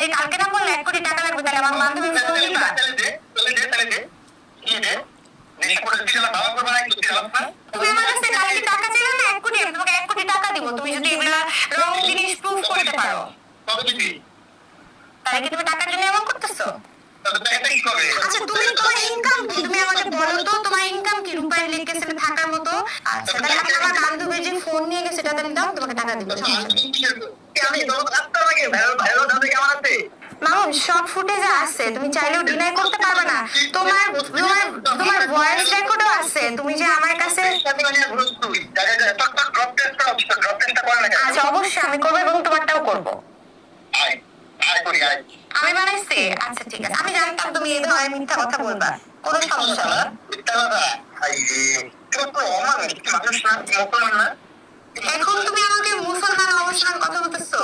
এই কালকে না বললে 1 কোটি টাকা লাগবে, তাহলে আমার বান্ধবী ফোন দিবা। তুমি আমার কাছে কালকে টাকা চাইলে না 1 কোটি, আমি তোমাকে 1 কোটি টাকা দিব, তুমি যদি এগুলা রং জিনিস প্রুফ করতে পারো। তাহলে কি তুমি টাকার জন্য এমন করতেছো? আচ্ছা তুমি তোমার ইনকাম কি, তুমি আমাকে বলো তো তোমার ইনকাম কি রূপায় লিখেছে থাকার মতো? আচ্ছা তাহলে আমি আমার বান্ধবীর যে ফোন নিয়ে গেছে সেটা তাহলে দাও, তোমাকে টাকা দিব। মামুন সব ফুটেজ আছে, তুমি চাইলেও ডিনাই করতে পারবে না। তোমার তোমার তোমার ভয়েস রেকর্ডও আছে, তুমি যে আমার কাছে। আচ্ছা অবশ্যই আমি করবো এবং তোমারটাও করবো। আমি বানাইছি? আচ্ছা ঠিক আছে, আমি জানতাম তুমি এই ধরনের মিথ্যা কথা বলবা, কোনো সমস্যা না। এখন তুমি আমাকে মুসলমান অবস্থান কথা বলতেছো?